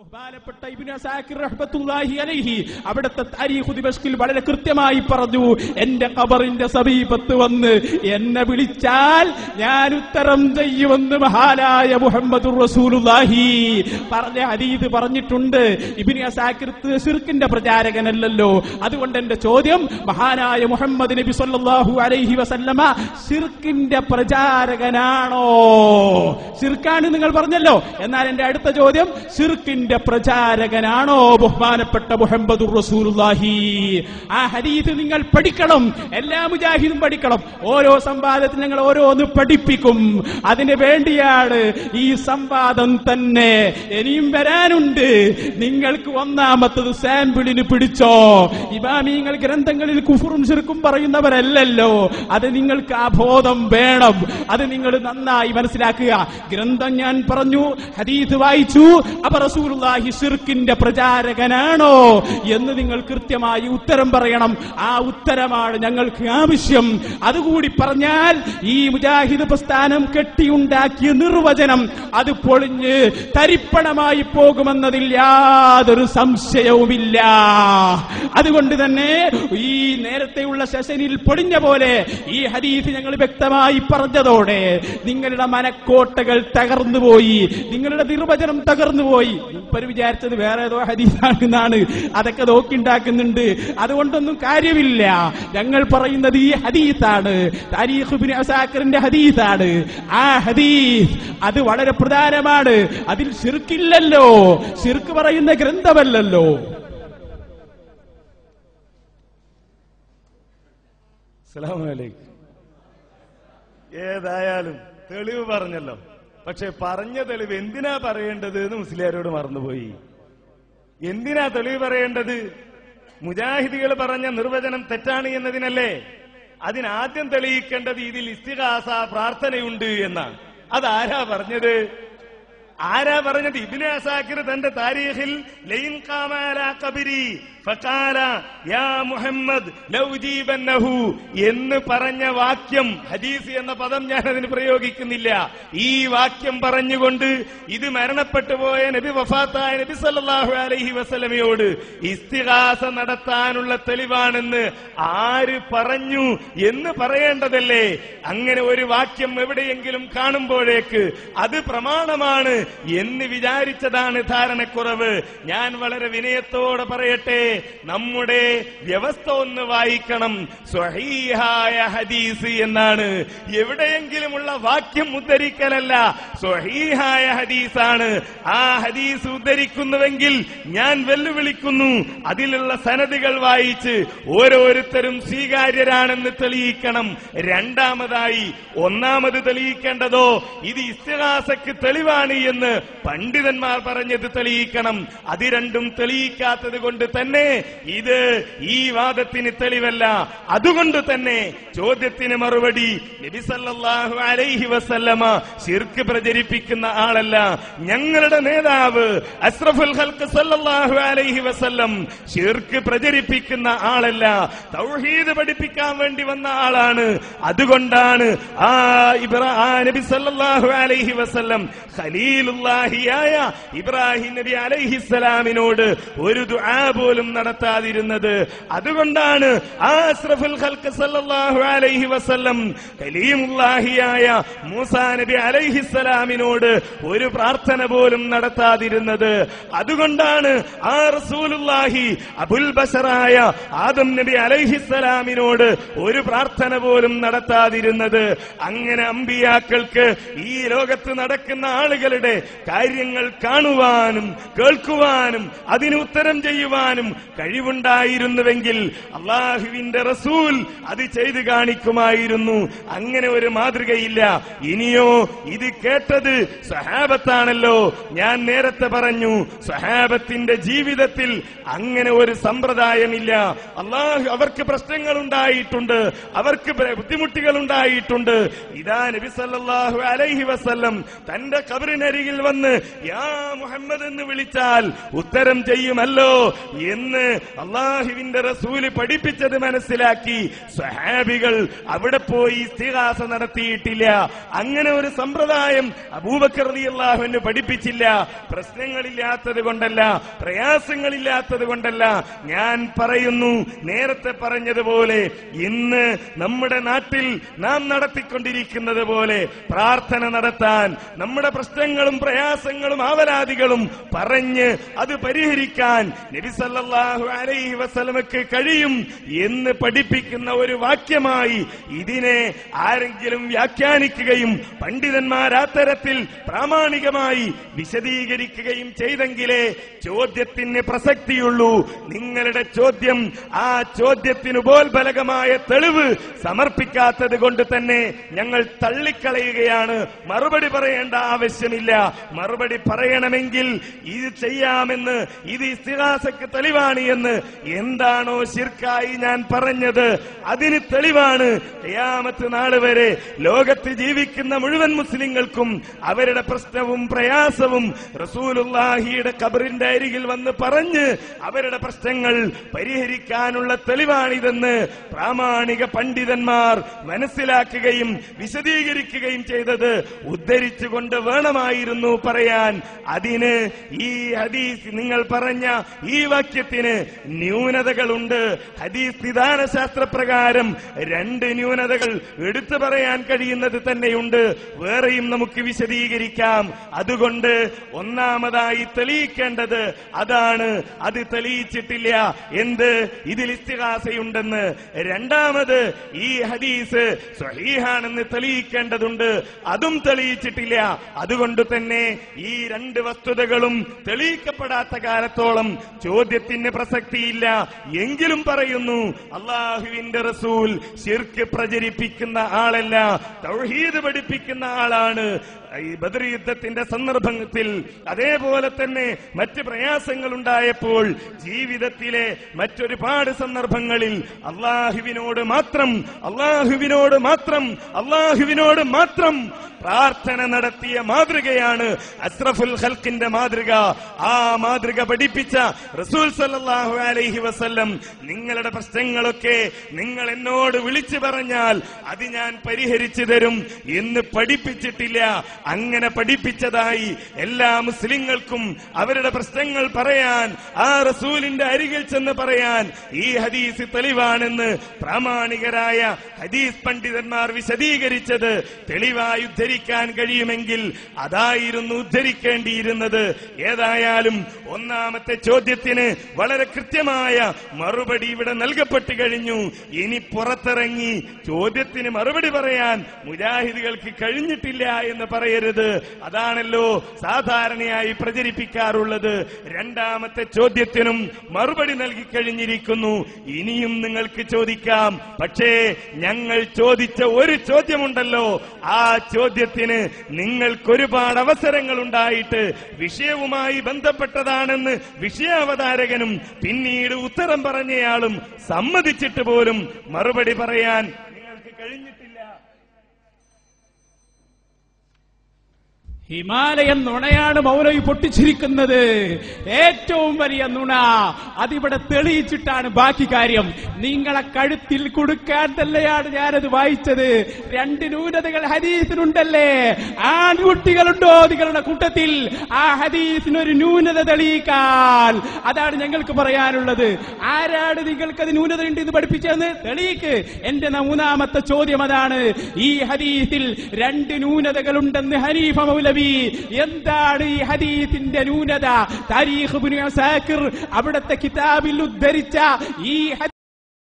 ബഹുമാനപ്പെട്ട ഇബ്നു അസാകിർ റഹ്മത്തുള്ളാഹി അലൈഹി അവിടുത്തെ താരീഖ് ദിമശ്കിൽ വളരെ കൃത്യമായി പറഞ്ഞു, എന്റെ ഖബറിന്റെ സമീപത്ത് വന്ന് എന്നെ വിളിച്ചാൽ ഞാൻ ഉത്തരം ചെയ്യുമെന്ന് മഹാനായ മുഹമ്മദുർ റസൂലുള്ളാഹി പറഞ്ഞ ഹദീസ് പറഞ്ഞിട്ടുണ്ട്. ഇബ്നു അസാകിർ ശിർക്കിന്റെ പ്രചാരകനല്ലല്ലോ. അതുകൊണ്ട് എന്റെ ചോദ്യം, മഹാനായ മുഹമ്മദ് നബി സല്ലല്ലാഹു അലൈഹി വസല്ലമ ശിർക്കിന്റെ പ്രചാരകനാണോ? ശിർക്കാണ് നിങ്ങൾ പറഞ്ഞല്ലോ. എന്നാൽ എന്റെ അടുത്ത ചോദ്യം, ശിർക്കിന്റെ പ്രചാരകനാണോ ബഹുമാനപ്പെട്ട മുഹമ്മദുർ റസൂലുള്ളാഹി? ആ ഹദീസ് നിങ്ങൾ പഠിക്കണം, എല്ലാ മുജാഹിദും പഠിക്കണം. ഓരോ സംവാദത്തിൽ ഞങ്ങൾ ഓരോന്ന് പഠിപ്പിക്കും. അതിനു വേണ്ടിയാണ് ഈ സംവാദം തന്നെ. ഇനിയും വരാനുണ്ട്. നിങ്ങൾക്ക് ഒന്നാമത്തത് സാമ്പിളിന് പിടിച്ചോ. ഇമാമിങ്ങൾ ഗ്രന്ഥങ്ങളിൽ കുഫറും ശിർക്കും പറയുന്നവരല്ലല്ലോ. അത് നിങ്ങൾക്ക് ആ ബോധം വേണം. അത് നിങ്ങൾ നന്നായി മനസ്സിലാക്കുക. ഗ്രന്ഥം ഞാൻ പറഞ്ഞു, ഹദീസ് വായിച്ചു, അപ്പൊ റസൂലുള്ളാഹി ശിർക്കിന്റെ പ്രചാരകനാണോ എന്ന് നിങ്ങൾ കൃത്യമായി ഉത്തരം പറയണം. ആ ഉത്തരമാണ് ഞങ്ങൾക്ക് ആവശ്യം. അതുകൂടി പറഞ്ഞാൽ ഈ മുജാഹിദ് പ്രസ്ഥാനം കെട്ടിയുണ്ടാക്കിയ നിർവചനം അത് പൊളിഞ്ഞ് തരിപ്പണമായി പോകുമെന്നതിൽ യാതൊരു സംശയവുമില്ല. അതുകൊണ്ട് തന്നെ ഈ നേരത്തെയുള്ള സെഷനിൽ പൊളിഞ്ഞ പോലെ ഈ ഹദീസ് ഞങ്ങൾ വ്യക്തമായി പറഞ്ഞതോടെ നിങ്ങളുടെ മനക്കോട്ടകൾ തകർന്നുപോയി, നിങ്ങളുടെ നിർവചനം തകർന്നുപോയി. മൂപ്പര് വിചാരിച്ചത് വേറെ ഏതോ ഹദീസാണെന്നാണ്. അതൊക്കെ നോക്കിണ്ടാക്കുന്നുണ്ട്. അതുകൊണ്ടൊന്നും കാര്യമില്ല. ഞങ്ങൾ പറയുന്നത് ഈ ഹദീസാണ്, താരീഖ് ഇബ്നു അസാക്കിറിന്റെ ഹദീസാണ്. ആ ഹദീസ് അത് വളരെ പ്രധാനമാണ്. അതിൽ ശിർക്കില്ലല്ലോ. ശിർക്ക് പറയുന്ന ഗ്രന്ഥമല്ലല്ലോ. അസ്സലാമു അലൈക്കും. ഏതായാലും തെളിവ് പറഞ്ഞല്ലോ. പക്ഷെ പറഞ്ഞ തെളിവ് എന്തിനാ പറയേണ്ടത് എന്ന് മുസ്ലിയാരോട് മറന്നുപോയി. എന്തിനാ തെളിവ് പറയേണ്ടത്? മുജാഹിദികൾ പറഞ്ഞ നിർവചനം തെറ്റാണ് എന്നതിനല്ലേ? അതിനാദ്യം തെളിയിക്കേണ്ടത് ഇതിൽ ഇസ്തിഗാസ പ്രാർത്ഥനയുണ്ട് എന്നാണ്. അതാരാ പറഞ്ഞത്? ആരാ പറഞ്ഞത്? ഇബ്നു അസാകിർ തന്റെ താരീഖിൽ ലൈൻ ഖാമ അലാ ഖബരി ഫഖാല യാ മുഹമ്മദ് ലൗ ജീബന്നഹു എന്ന് പറഞ്ഞ വാക്യം, ഹദീസ് എന്ന പദം ഞാൻ അതിന് പ്രയോഗിക്കുന്നില്ല. ഈ വാക്യം പറഞ്ഞുകൊണ്ട് ഇത് മരണപ്പെട്ടു പോയ നബി, വഫാത്തായ നബി സല്ലല്ലാഹു അലൈഹി വസല്ലമയോട് ഇസ്തിഗാസ നടത്താനുള്ള തെളിവാണെന്ന് ആര് പറഞ്ഞു എന്ന് പറയേണ്ടതല്ലേ? അങ്ങനെ ഒരു വാക്യം എവിടെയെങ്കിലും കാണുമ്പോഴേക്ക് അത് പ്രമാണമാണ് എന്ന് വിചാരിച്ചതാണ് ധാരണക്കുറവ്. ഞാൻ വളരെ വിനയത്തോടെ പറയട്ടെ, നമ്മുടെ വ്യവസ്ഥ ഒന്ന് വായിക്കണം. സ്വഹീഹായ ഹദീസ് എന്നാണ്. എവിടെയെങ്കിലുമുള്ള വാക്യം ഉദ്ധരിക്കലല്ല, സ്വഹീഹായ ഹദീസാണ്. ആ ഹദീസ് ഉദ്ധരിക്കുന്നുവെങ്കിൽ ഞാൻ വെല്ലുവിളിക്കുന്നു, അതിലുള്ള സനദുകൾ വായിച്ച് ഓരോരുത്തരും സ്വീകാര്യരാണെന്ന് തെളിയിക്കണം. രണ്ടാമതായി, ഒന്നാമത് തെളിയിക്കേണ്ടതോ ഇത് ഇസ്തിഗാസക്ക് തെളിവാണ് എന്ന് പണ്ഡിതന്മാർ പറഞ്ഞത് തെളിയിക്കണം. അത് രണ്ടും തെളിയിക്കാത്തത് കൊണ്ട് തന്നെ ഇത് ഈ വാദത്തിന് തെളിവല്ല. അതുകൊണ്ട് തന്നെ ചോദ്യത്തിന് മറുപടി, നബി സല്ലല്ലാഹു അലൈഹി വസല്ലമ ശിർക്ക് പ്രചരിപ്പിക്കുന്ന ആളല്ല. ഞങ്ങളുടെ നേതാവ് അസ്റഫുൽ ഖൽഖ് സല്ലല്ലാഹു അലൈഹി വസല്ലം ശിർക്ക് പ്രചരിപ്പിക്കുന്ന ആളല്ല, തൗഹീദ് പഠിപ്പിക്കാൻ വേണ്ടി വന്ന ആളാണ്. അതുകൊണ്ടാണ് ആ നബി സല്ലല്ലാഹു അലൈഹി വസല്ലം ഖലീലുല്ലാഹിയായ ഇബ്രാഹിം നബി അലൈഹിസ്സലാമിനോട് ഒരു ദുആ പോലും നടത്താതിരുന്നത്. അതുകൊണ്ടാണ് അസ്റഫുൽ ഖൽഖ് സല്ലല്ലാഹു അലൈഹി വസല്ലം കലീമുല്ലാഹിയായ മൂസാ നബി അലൈഹിസ്സലാമിനോട് ഒരു പ്രാർത്ഥന പോലും നടത്താതിരുന്നത്. അതുകൊണ്ടാണ് ആ റസൂലുള്ളാഹി അബുൽ ബശറായ ആദം നബി അലൈഹിസ്സലാമിനോട് ഒരു പ്രാർത്ഥന പോലും നടത്താതിരുന്നത്. അങ്ങനെ അമ്പിയാക്കൾക്ക് ഈ ലോകത്ത് നടക്കുന്ന ആളുകളുടെ കാര്യങ്ങൾ കാണുവാനും കേൾക്കുവാനും അതിന് ഉത്തരം ചെയ്യുവാനും കഴിവുണ്ടായിരുന്നുവെങ്കിൽ അല്ലാഹുവിന്റെ റസൂൽ അത് ചെയ്തു കാണിക്കുമായിരുന്നു. അങ്ങനെ ഒരു മാതൃകയില്ല. ഇനിയോ ഇത് കേട്ടത് സഹാബത്താണല്ലോ. ഞാൻ നേരത്തെ പറഞ്ഞു, സഹാബത്തിന്റെ ജീവിതത്തിൽ അങ്ങനെ ഒരു സമ്പ്രദായമില്ല. അല്ലാഹു അവർക്ക് പ്രശ്നങ്ങൾ ഉണ്ടായിട്ടുണ്ട്, അവർക്ക് ബുദ്ധിമുട്ടുകൾ ഉണ്ടായിട്ടുണ്ട്. ഇതാ നബി സല്ലല്ലാഹു അലൈഹി വസല്ലം തന്റെ ഖബറിനരികിൽ വന്ന് യാ മുഹമ്മദ് എന്ന് വിളിച്ചാൽ ഉത്തരം ചെയ്യുമല്ലോ എന്ന് എന്ന് അള്ളാഹുവിന്റെ റസൂല് പഠിപ്പിച്ചത് മനസ്സിലാക്കി സ്വഹാബികൾ അവിടെ പോയി ഇസ്തിഗാസ നടത്തിയിട്ടില്ല. അങ്ങനെ ഒരു സമ്പ്രദായം അബൂബക്കർ റളിയല്ലാഹു അൻഹു പഠിപ്പിച്ചില്ല. പ്രശ്നങ്ങളില്ലാത്തത് കൊണ്ടല്ല, പ്രയാസങ്ങളില്ലാത്തത് കൊണ്ടല്ല. ഞാൻ പറയുന്നു, നേരത്തെ പറഞ്ഞതുപോലെ ഇന്ന് നമ്മുടെ നാട്ടിൽ നാം നടത്തിക്കൊണ്ടിരിക്കുന്നത് പോലെ പ്രാർത്ഥന നടത്താൻ, നമ്മുടെ പ്രശ്നങ്ങളും പ്രയാസങ്ങളും ആവലാദികളും പറഞ്ഞ് അത് പരിഹരിക്കാൻ നബി സല്ലല്ലാഹു അലൈഹി വസല്ലമക്ക് കഴിയും എന്ന് പഠിപ്പിക്കുന്ന ഒരു വാക്യമായി ഇതിനെ ആരെങ്കിലും വ്യാഖ്യാനിക്കുകയും പണ്ഡിതന്മാർ അത്തരത്തിൽ പ്രാമാണികമായി വിശദീകരിക്കുകയും ചെയ്തെങ്കിലേ ചോദ്യത്തിന് പ്രസക്തിയുള്ളൂ. നിങ്ങളുടെ ചോദ്യം, ആ ചോദ്യത്തിന് ഉപോത്ബലകമായ തെളിവ് സമർപ്പിക്കാത്തത് കൊണ്ട് തന്നെ ഞങ്ങൾ തള്ളിക്കളയുകയാണ്. മറുപടി പറയേണ്ട ആവശ്യമില്ല. മറുപടി പറയണമെങ്കിൽ ഇത് ചെയ്യാമെന്ന്, ഇത് ഇസ്തിഗാസക്ക് തെളിവാണ് എന്ന് എന്താണോ ശിർക്കായി ഞാൻ പറഞ്ഞത് അതിന് തെളിവാണ്. ഖിയാമത്ത് നാൾ വരെ ലോകത്ത് ജീവിക്കുന്ന മുഴുവൻ മുസ്ലിങ്ങൾക്കും അവരുടെ പ്രശ്നവും പ്രയാസവും റസൂലുള്ളാഹിയുടെ ഖബറിന്റെ അരികിൽ വന്ന് പറഞ്ഞ് അവരുടെ പ്രശ്നങ്ങൾ പരിഹരിക്കാനുള്ള തെളിവാണിതെന്ന് പ്രാമാണിക പണ്ഡിതന്മാർ മനസ്സിലാക്കുകയും വിശദീകരിക്കുകയും ചെയ്തത് ഉദ്ധരിച്ചുകൊണ്ട് വേണമായിരുന്നു പറയാൻ. അതിന് ഈ ഹദീസ്, നിങ്ങൾ പറഞ്ഞ ഈ വാക്യത്തിന് ന്യൂനതകളുണ്ട്. ഹദീസ് വിധാനശാസ്ത്രപ്രകാരം 2 ന്യൂനതകൾ എടുത്തു പറയാൻ കഴിയുന്നത് തന്നെയുണ്ട്. വേറെയും നമുക്ക് വിശദീകരിക്കാം. അതുകൊണ്ട് ഒന്നാമതായി തെളിയിക്കേണ്ടത് അതാണ്. അത് തെളിയിച്ചിട്ടില്ല. എന്ത്? ഇതിൽ ഇസ്തിഗാസയുണ്ടെന്ന്. രണ്ടാമത് ഈ ഹദീസ് സ്വഹീഹാണെന്ന് തെളിയിക്കേണ്ടതുണ്ട്. അതും തെളിയിച്ചിട്ടില്ല. അതുകൊണ്ട് തന്നെ ഈ 2 വസ്തുതകളും തെളിയിക്കപ്പെടാത്ത കാലത്തോളം ചോദ്യത്തിന് പ്രസക്തിയില്ല. എങ്കിലും പറയുന്നു, അള്ളാഹുവിന്റെ റസൂൽ ശിർക്ക് പ്രചരിപ്പിക്കുന്ന ആളല്ല, തൗഹീദ് പഠിപ്പിക്കുന്ന ആളാണ്. ഈ ബദർ യുദ്ധത്തിന്റെ സന്ദർഭത്തിൽ അതേപോലെ തന്നെ മറ്റ് പ്രയാസങ്ങൾ ഉണ്ടായപ്പോൾ ജീവിതത്തിലെ മറ്റൊരുപാട് സന്ദർഭങ്ങളിൽ അള്ളാഹുവിനോട് മാത്രം പ്രാർത്ഥന നടത്തിയ മാതൃകയാണ് അസ്റഫുൽ ഖൽഖിന്റെ മാതൃക. ആ മാതൃക പഠിപ്പിച്ച റസൂൽ സല്ലല്ലാഹു അലൈഹി വസല്ലം, നിങ്ങളുടെ പ്രശ്നങ്ങളൊക്കെ നിങ്ങൾ എന്നോട് വിളിച്ചു പറഞ്ഞാൽ അത് ഞാൻ പരിഹരിച്ചു തരും എന്ന് പഠിപ്പിച്ചിട്ടില്ല. അങ്ങനെ പഠിപ്പിച്ചതായി എല്ലാ മുസ്ലിങ്ങൾക്കും അവരുടെ പ്രശ്നങ്ങൾ പറയാൻ, ആ റസൂലിന്റെ അരികിൽ ചെന്ന് പറയാൻ ഈ ഹദീസ് തെളിവാണെന്ന് പ്രാമാണികരായ ഹദീസ് പണ്ഡിതന്മാർ വിശദീകരിച്ചത്. തെളിവായി ഉദ്ധരിക്കാൻ കഴിയുമെങ്കിൽ അതായിരുന്നു ഉദ്ധരിക്കേണ്ടിയിരുന്നത്. ഏതായാലും ഒന്നാമത്തെ ചോദ്യത്തിന് വളരെ കൃത്യമായ മറുപടി ഇവിടെ നൽകപ്പെട്ടു കഴിഞ്ഞു. ഇനി പുറത്തിറങ്ങി ചോദ്യത്തിന് മറുപടി പറയാൻ മുജാഹിദുകൾക്ക് കഴിഞ്ഞിട്ടില്ല എന്ന് പറയരുത്. അതാണല്ലോ സാധാരണയായി പ്രചരിപ്പിക്കാറുള്ളത്. രണ്ടാമത്തെ ചോദ്യത്തിനും മറുപടി നൽകി കഴിഞ്ഞിരിക്കുന്നു. ഇനിയും നിങ്ങൾക്ക് ചോദിക്കാം. പക്ഷേ ഞങ്ങൾ ചോദിച്ച ഒരു ചോദ്യമുണ്ടല്ലോ, ആ ചോദ്യത്തിന് നിങ്ങൾക്കൊരുപാട് അവസരങ്ങൾ ഉണ്ടായിട്ട് വിഷയവുമായി ബന്ധപ്പെട്ടതാണെന്ന് വിഷയാവതാരകനും പിന്നീട് ഉത്തരം പറഞ്ഞയാളും സമ്മതിച്ചിട്ട് പോലും മറുപടി പറയാൻ നിങ്ങൾക്ക് കഴിഞ്ഞിട്ടില്ല. ഹിമാലയൻ നുണയാണ് മൗലവി പൊട്ടിച്ചിരിക്കുന്നത്. ഏറ്റവും വലിയ നുണ. അതിവിടെ തെളിയിച്ചിട്ടാണ് ബാക്കി കാര്യം. നിങ്ങളെ കഴുത്തിൽ കൊടുക്കാൻ തന്നെയാണ് ഞാനത് വായിച്ചത്. 2 ന്യൂനതകൾ ഹദീസിനുണ്ടല്ലേ? ആൺകുട്ടികളുണ്ടോ നിങ്ങളുടെ കൂട്ടത്തിൽ? ആ ഹദീസിനൊരു ന്യൂനത തെളിയിക്കാൻ, അതാണ് ഞങ്ങൾക്ക് പറയാനുള്ളത്. ആരാണ് നിങ്ങൾക്കത് ന്യൂനതയുണ്ട് എന്ന് പഠിപ്പിച്ചതെന്ന് തെളിയിക്ക്. എന്റെ 3ാമത്തെ ചോദ്യം അതാണ്. ഈ ഹദീസിൽ 2 ന്യൂനതകളുണ്ടെന്ന് ഹനീഫ മൗലവി, എന്താണ് ഈ ഹദീസിന്റെ ന്യൂനത? താരീഖ് ഇബ്നു അസാകിർ അവിടുത്തെ കിതാബിൽ ഉദ്ധരിച്ച ഈ